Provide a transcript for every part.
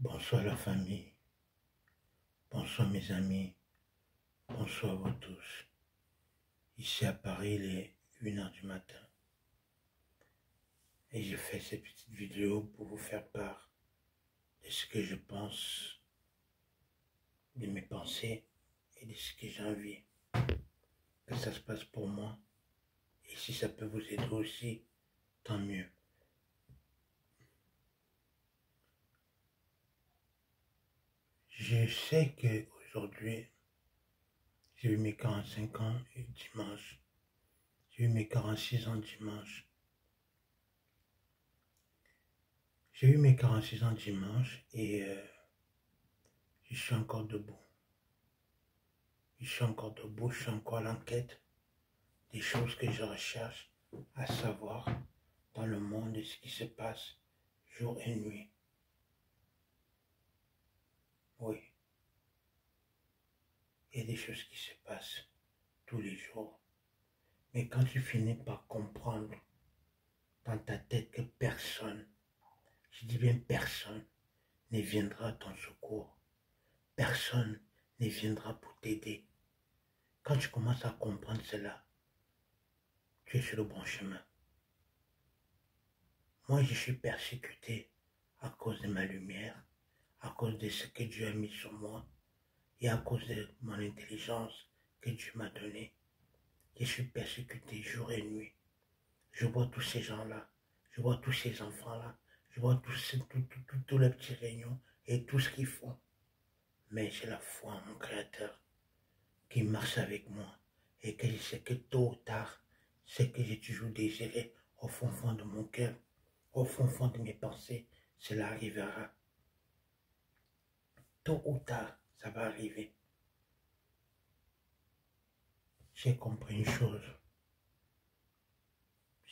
Bonsoir la famille, bonsoir mes amis, bonsoir vous tous. Ici à Paris, il est 1h du matin. Et je fais cette petite vidéo pour vous faire part de ce que je pense, de mes pensées et de ce que j'ai envie que ça se passe pour moi. Et si ça peut vous aider aussi, tant mieux. Je sais qu'aujourd'hui, j'ai eu mes 45 ans dimanche. J'ai eu mes 46 ans dimanche. J'ai eu mes 46 ans dimanche et je suis encore debout. Je suis encore debout, je suis encore à l'enquête des choses que je recherche à savoir dans le monde et ce qui se passe jour et nuit. Oui, il y a des choses qui se passent tous les jours. Mais quand tu finis par comprendre dans ta tête que personne, je dis bien personne, ne viendra à ton secours, personne ne viendra pour t'aider. Quand tu commences à comprendre cela, tu es sur le bon chemin. Moi, je suis persécuté à cause de ma lumière, à cause de ce que Dieu a mis sur moi et à cause de mon intelligence que Dieu m'a donnée. Je suis persécuté jour et nuit. Je vois tous ces gens-là, je vois tous ces enfants-là, je vois tous les petits réunions et tout ce qu'ils font. Mais j'ai la foi en mon Créateur qui marche avec moi et que je sais que tôt ou tard, ce que j'ai toujours désiré au fond de mon cœur, au fond de mes pensées, cela arrivera. Tôt ou tard, ça va arriver. J'ai compris une chose.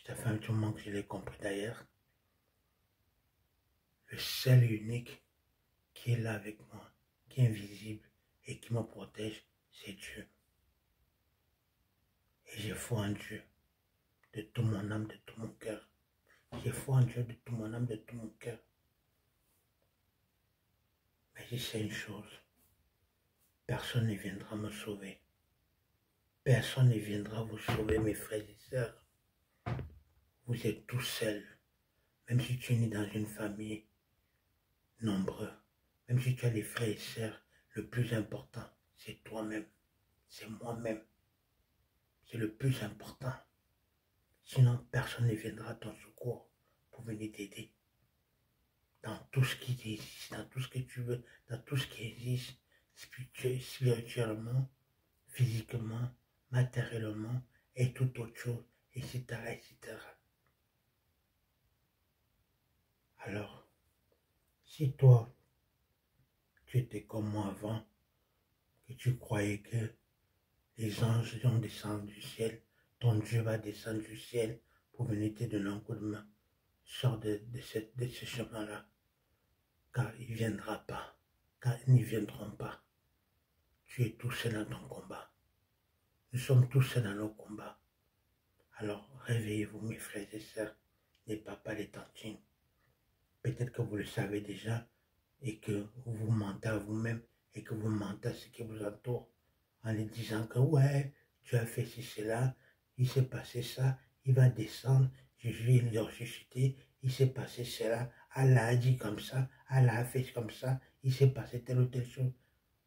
Ça fait un petit moment que je l'ai compris d'ailleurs. Le seul et unique qui est là avec moi, qui est invisible et qui me protège, c'est Dieu. Et j'ai foi en Dieu de tout mon âme, de tout mon cœur. J'ai foi en Dieu de tout mon âme, de tout mon cœur. Mais je sais une chose. Personne ne viendra me sauver. Personne ne viendra vous sauver, mes frères et sœurs. Vous êtes tous seuls. Même si tu es né dans une famille nombreux, même si tu as des frères et sœurs, le plus important, c'est toi-même. C'est moi-même. C'est le plus important. Sinon, personne ne viendra à ton secours pour venir t'aider. Dans tout ce qui existe, dans tout ce que tu veux, dans tout ce qui existe, spirituellement, physiquement, matériellement et tout autre chose, etc., etc. Alors, si toi, tu étais comme moi avant, que tu croyais que les anges vont descendre du ciel, ton Dieu va descendre du ciel pour venir te donner un coup de main, sors de ce chemin-là, car il ne viendra pas, car ils ne viendront pas. Tu es tout seul dans ton combat. Nous sommes tous seuls dans nos combats. Alors, réveillez-vous, mes frères et sœurs, les papas, les tantines. Peut-être que vous le savez déjà et que vous vous mentez à vous-même et que vous mentez à ce qui vous entoure en les disant que ouais, tu as fait ci, cela, il s'est passé ça, il va descendre, Jésus est ressuscité, il s'est passé cela, Allah a dit comme ça, Allah a fait comme ça, il s'est passé telle ou telle chose.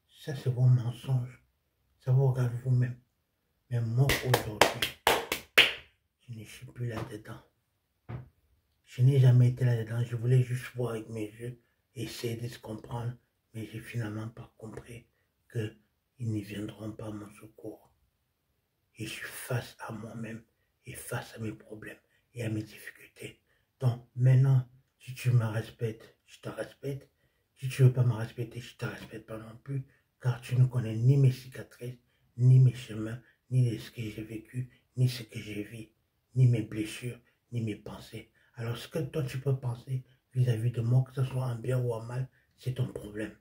Ça, c'est vos mensonges. Ça vous regarde vous-même. Mais moi, aujourd'hui, je ne suis plus là-dedans. Je n'ai jamais été là-dedans. Je voulais juste voir avec mes yeux, essayer de se comprendre, mais j'ai finalement pas compris qu'ils ne viendront pas à mon secours. Et je suis face à moi-même et face à mes problèmes et à mes difficultés. Donc maintenant, si tu me respectes, je te respecte. Si tu ne veux pas me respecter, je ne te respecte pas non plus, car tu ne connais ni mes cicatrices, ni mes chemins, ni ce que j'ai vécu, ni ce que j'ai vu, ni mes blessures, ni mes pensées. Alors ce que toi tu peux penser vis-à-vis de moi, que ce soit en bien ou en mal, c'est ton problème.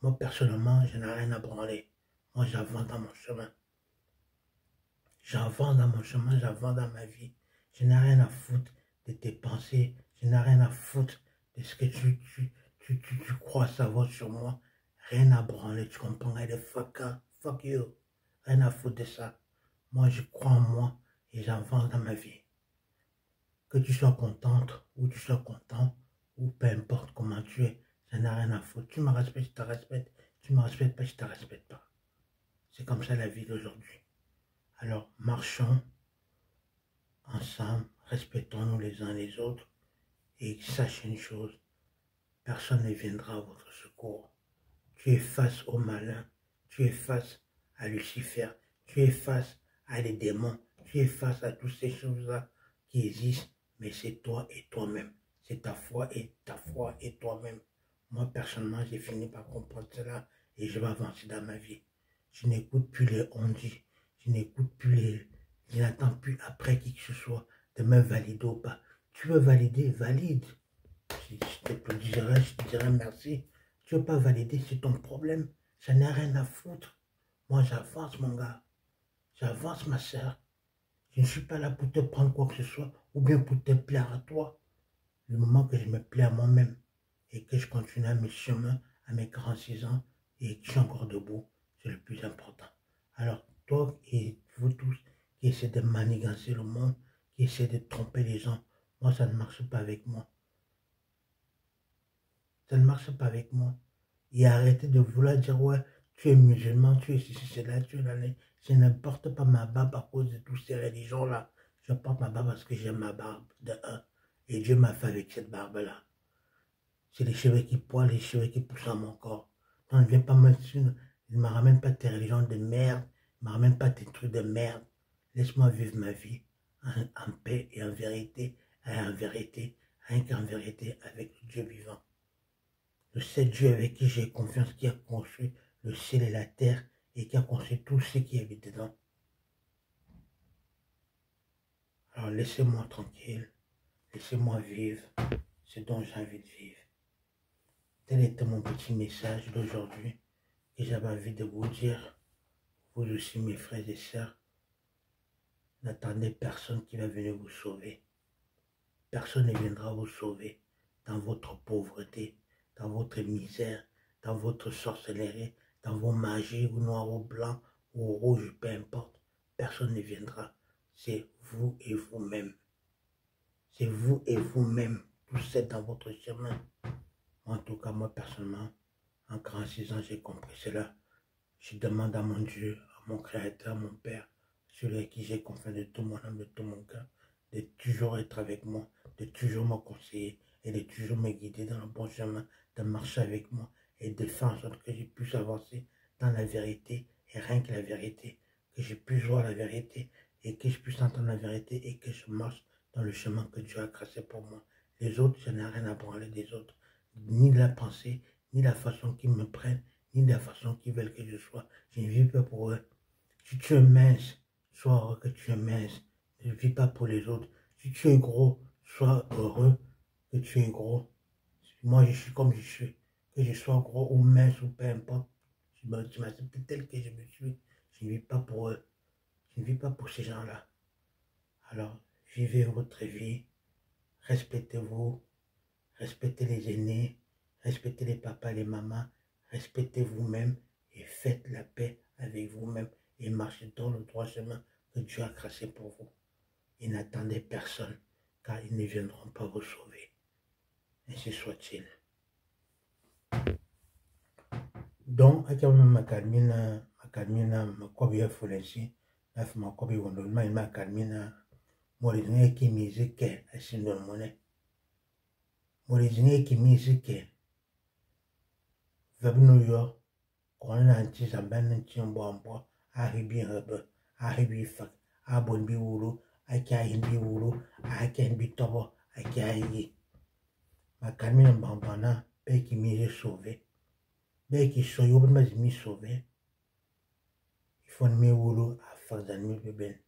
Moi personnellement, je n'ai rien à branler. Moi j'avance dans mon chemin. J'avance dans mon chemin, j'avance dans ma vie. Je n'ai rien à foutre de tes pensées. Je n'ai rien à foutre de ce que tu crois savoir sur moi, rien à branler, tu comprends? Et fuck you, rien à foutre de ça. Moi, je crois en moi et j'avance dans ma vie. Que tu sois contente ou tu sois content, ou peu importe comment tu es, ça n'a rien à foutre. Tu me respectes, je te respecte. Tu me respectes pas, je te respecte pas. C'est comme ça la vie d'aujourd'hui. Alors, marchons ensemble, respectons-nous les uns les autres et sachez une chose, personne ne viendra à votre secours. Tu es face au malin, tu es face à Lucifer, tu es face à les démons, tu es face à toutes ces choses-là qui existent, mais c'est toi et toi-même. C'est ta foi et toi-même. Moi, personnellement, j'ai fini par comprendre cela et je vais avancer dans ma vie. Je n'écoute plus les on-dit, je n'écoute plus les... Je n'attends plus après qui que ce soit de me valider ou pas. Tu veux valider, valide. Je te dirais merci. Tu veux pas valider, c'est ton problème. Ça n'a rien à foutre. Moi, j'avance, mon gars. J'avance, ma soeur. Je ne suis pas là pour te prendre quoi que ce soit ou bien pour te plaire à toi. Le moment que je me plais à moi-même et que je continue à mes chemins, à mes 46 ans et que je suis encore debout, c'est le plus important. Alors, toi et vous tous qui essaient de manigancer le monde, qui essaient de tromper les gens, moi, ça ne marche pas avec moi. Ça ne marche pas avec moi. Et arrêtez de vouloir dire, ouais, tu es musulman, tu es ceci, c'est là, tu es là. Je ne porte pas ma barbe à cause de toutes ces religions-là. Je porte ma barbe parce que j'aime ma barbe, de un. Et Dieu m'a fait avec cette barbe-là. C'est les cheveux qui poilent, les cheveux qui poussent dans mon corps. Donc, ne me ramène pas tes religions de merde, ne me ramène pas tes trucs de merde. Laisse-moi vivre ma vie en paix et en vérité, rien qu'en vérité avec le Dieu vivant. Le seul Dieu avec qui j'ai confiance, qui a construit le ciel et la terre et qui a construit tout ce qui habite dedans. Alors laissez-moi tranquille, laissez-moi vivre ce dont j'ai envie de vivre. Tel était mon petit message d'aujourd'hui que j'avais envie de vous dire. Vous aussi, mes frères et sœurs, n'attendez personne qui va venir vous sauver. Personne ne viendra vous sauver dans votre pauvreté, dans votre misère, dans votre sorcellerie, dans vos magies, ou noir ou blanc, ou rouge, peu importe. Personne ne viendra. C'est vous et vous-même. C'est vous et vous-même. Tous êtes dans votre chemin. En tout cas, moi, personnellement, en 46 ans, j'ai compris cela. Je demande à mon Dieu, à mon Créateur, à mon Père, celui à qui j'ai confiance de tout mon âme, de tout mon cœur, de toujours être avec moi, de toujours me conseiller et de toujours me guider dans le bon chemin, de marcher avec moi et de faire en sorte que je puisse avancer dans la vérité et rien que la vérité, que je puisse voir la vérité et que je puisse entendre la vérité et que je marche dans le chemin que Dieu a tracé pour moi. Les autres, je n'ai rien à branler des autres, ni la pensée, ni la façon qu'ils me prennent, ni de la façon qu'ils veulent que je sois. Je ne vis pas pour eux. Si tu es mince, sois heureux que tu es mince. Ne vis pas pour les autres. Si tu es gros, sois heureux que tu es gros. Moi, je suis comme je suis. Que je sois gros ou mince ou peu importe. Je m'accepte tel que je me suis. Je ne vis pas pour eux. Je ne vis pas pour ces gens-là. Alors, vivez votre vie. Respectez-vous. Respectez les aînés. Respectez les papas, les mamans. Respectez vous-même et faites la paix avec vous-même et marchez dans le droit chemin que Dieu a tracé pour vous. Et n'attendez personne, car ils ne viendront pas vous sauver. Ainsi soit-il. Donc, à ma calmina, ma copie folensi, ma copie wondolma, ma calmina, morizine qui musique, à sindolmone. Morizine qui musique, Vabnuyo, qu'on a un petit abandon bois, a ribi hub, a ribi fak, a bon bi wuru, a kahin bi wuru, a ken bi tobo, a kahi. Ma camine bambana, pe qui m'y sauvé. Be qui so yo ben m'y sauvé. Il faut mi wuru a fazan mi beben.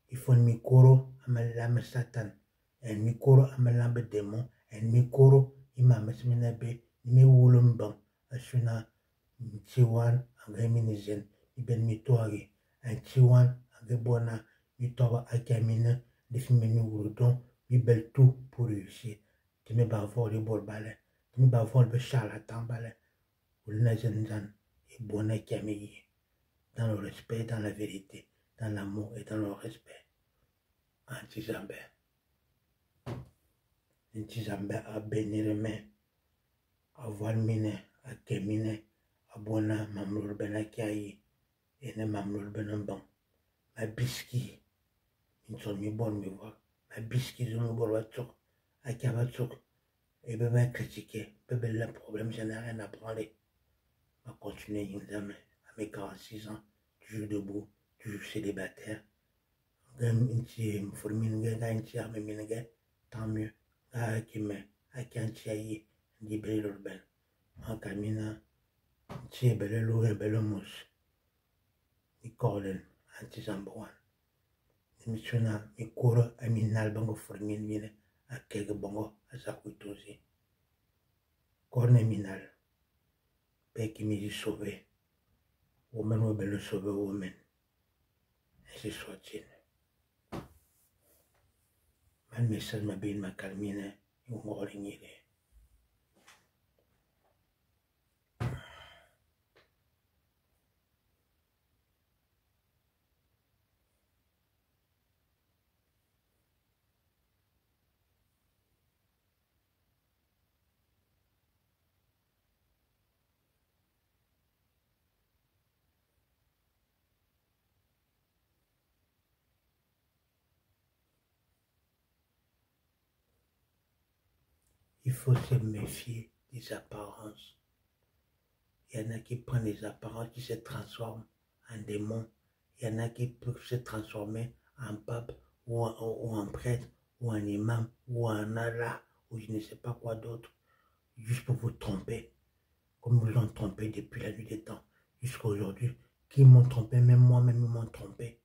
Il faut mi koro a me lame satan. En mi koro a me lame démon. En mi koro ima mesmina be, mi wulu mbang. Asuna Chiwan anga minizen iben mitoari en Chiwan anga bona mitoba akamina defime mi wurdon mi bel tout pour réussir tu me bavor les bol balai mi ba vol be charlatan bale, ou le nazendan, et bonnet camille, dans le respect, dans la vérité, dans l'amour et dans le respect. Anti-Zambé. Anti-Zambé a béni les mains, a voilmine, a kémine, a bona, mamlour benakiaï, et ne mamlour benambang. Ma biski, une son mi bonne me voit, ma biski de nous boire à Kavatsuk, et bébé critiqué, bébé le problème, je n'ai rien à branler. Ma continuer une à mes 46 ans, toujours debout, toujours célibataire. Tant mieux. Ah, qui me, à qui en tient dit belle urbaine. En camina, tient belle lou et belle mousse. Mi collen, anti-zamboan. Mi suna, mi couro, à mi nalbango formin mine, à quelque bongo, à sa coutosi. Corne minal, pe qui me dit sauver. Woman will be sauver woman. Ainsi soit-il. Man message m'a bien ma calmine, ou m'origné. Il faut se méfier des apparences. Il y en a qui prennent les apparences, qui se transforment en démons. Il y en a qui peuvent se transformer en pape ou en prêtre ou en imam ou en Allah ou je ne sais pas quoi d'autre, juste pour vous tromper, comme vous l'ont trompé depuis la nuit des temps jusqu'à aujourd'hui. Qui m'ont trompé, même moi-même ils m'ont trompé.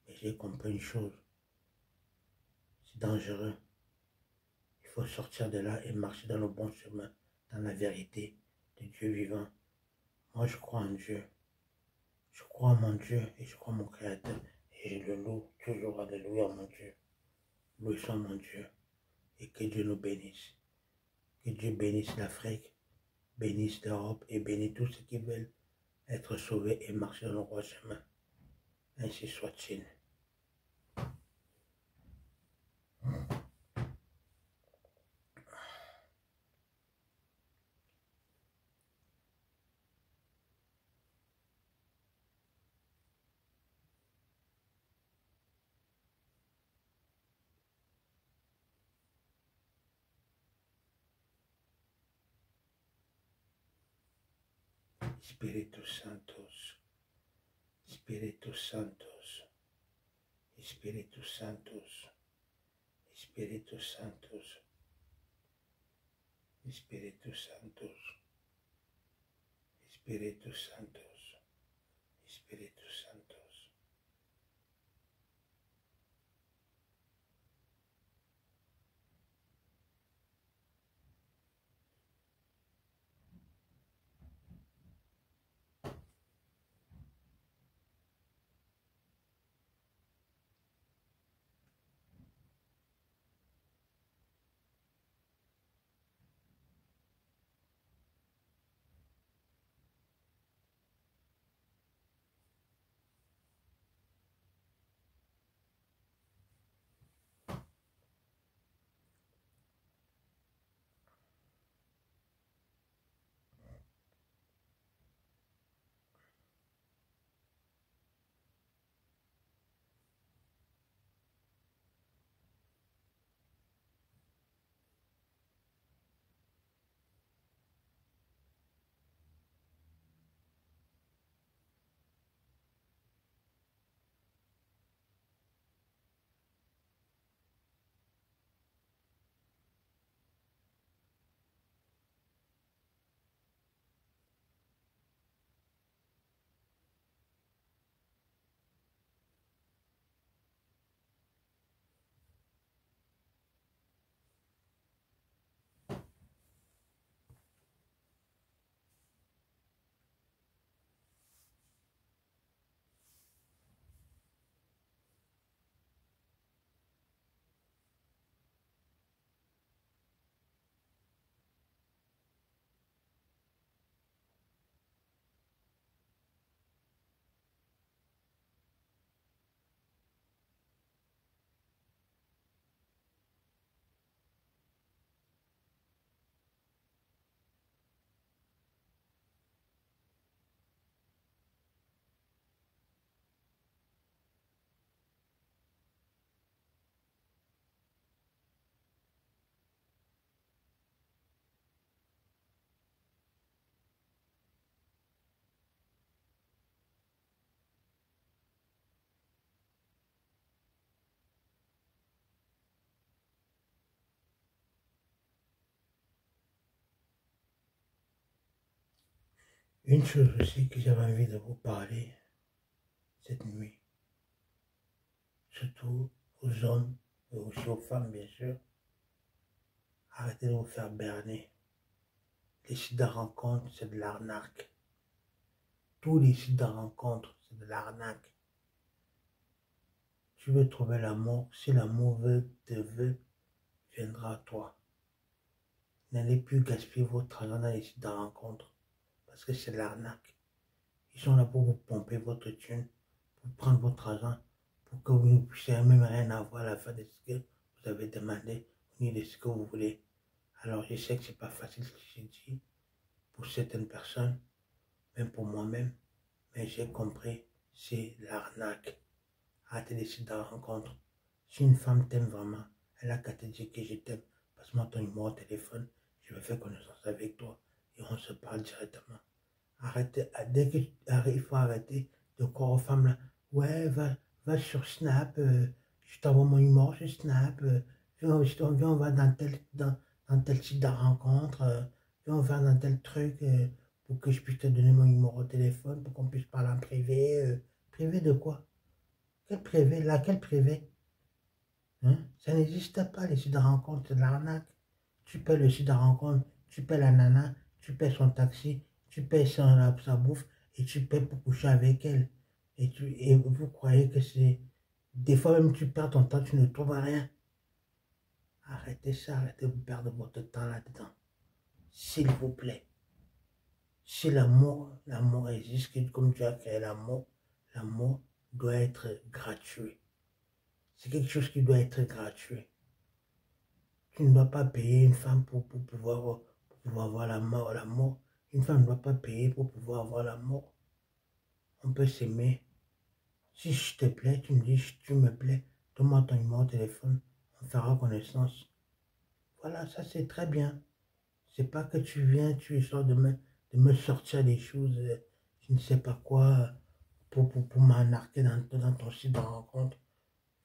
Mais j'ai compris une chose, c'est dangereux. Il faut sortir de là et marcher dans le bon chemin, dans la vérité de Dieu vivant. Moi, je crois en Dieu. Je crois en mon Dieu et je crois en mon Créateur. Et je le loue toujours. Alléluia, mon Dieu. Loué soit mon Dieu. Et que Dieu nous bénisse. Que Dieu bénisse l'Afrique, bénisse l'Europe et bénisse tous ceux qui veulent être sauvés et marcher dans le droit chemin. Ainsi soit-il. Espíritu Santos, Espíritu Santos, Espíritu Santos, Espíritu Santos, Espíritu Santos, Espíritu Santos, Espíritu Santos. Une chose aussi que j'avais envie de vous parler cette nuit, surtout aux hommes et aussi aux femmes bien sûr, arrêtez de vous faire berner. Les sites de rencontre, c'est de l'arnaque. Tous les sites de rencontre, c'est de l'arnaque. Tu veux trouver l'amour, si l'amour te veut, viendra à toi. N'allez plus gaspiller votre argent dans les sites de rencontre, parce que c'est de l'arnaque. Ils sont là pour vous pomper votre thune, pour prendre votre argent, pour que vous ne puissiez même rien avoir à la fin de ce que vous avez demandé, ni de ce que vous voulez. Alors je sais que c'est pas facile ce que j'ai dit pour certaines personnes, même pour moi-même, mais j'ai compris, c'est l'arnaque. Arrêtez de sites de rencontre. Si une femme t'aime vraiment, elle a qu'à te dire que je t'aime. Passe-moi ton numéro de téléphone, je vais faire connaissance avec toi et on se parle directement. Arrêtez, dès que il faut arrêter de croire aux femmes là. Ouais, va sur Snap, je t'envoie mon numéro sur Snap, viens, on va dans tel site de rencontre, viens, on va dans tel truc pour que je puisse te donner mon numéro de téléphone, pour qu'on puisse parler en privé. Privé de quoi? Quel privé? Laquelle privé? Hein? Ça n'existe pas, les sites de rencontre, c'est de l'arnaque. Tu paies le site de rencontre, tu paies la nana, tu paies son taxi, tu paies sa bouffe et tu paies pour coucher avec elle. Et vous croyez que c'est... Des fois même tu perds ton temps, tu ne trouves rien. Arrêtez ça, arrêtez de perdre votre temps là-dedans. S'il vous plaît. Si l'amour existe, comme tu as créé l'amour doit être gratuit. C'est quelque chose qui doit être gratuit. Tu ne dois pas payer une femme pour pouvoir avoir l'amour. Une femme ne doit pas payer pour pouvoir avoir l'amour. On peut s'aimer. Si je te plais, tu me dis, tu me plais, donne-moi ton numéro de téléphone, on fera connaissance. Voilà, ça c'est très bien. C'est pas que tu viens, tu essaies de me sortir des choses, je ne sais pas quoi, pour m'arnaquer dans ton site de rencontre.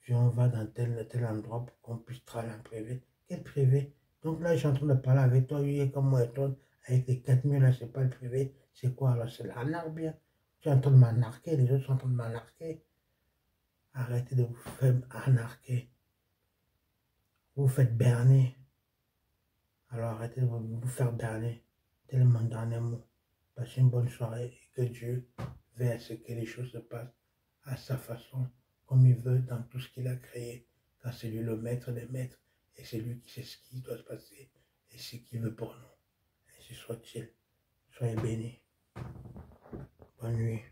Puis on va dans tel endroit pour qu'on puisse travailler en privé. Quel privé? Donc là, je suis en train de parler avec toi, il est comme moi et toi, avec les 4000 là, c'est pas le privé. C'est quoi alors? C'est l'arnaque bien. Tu es en train de m'arnaquer, les autres sont en train de m'arnaquer. Arrêtez de vous faire arnaquer. Vous vous faites berner. Alors arrêtez de vous faire berner. Tel est mon dernier mot. Passez une bonne soirée et que Dieu veille à ce que les choses se passent à sa façon, comme il veut dans tout ce qu'il a créé. Car c'est lui le maître des maîtres et c'est lui qui sait ce qui doit se passer et ce qu'il veut pour nous. Ainsi soit-il. Soyez bénis. Bonne nuit.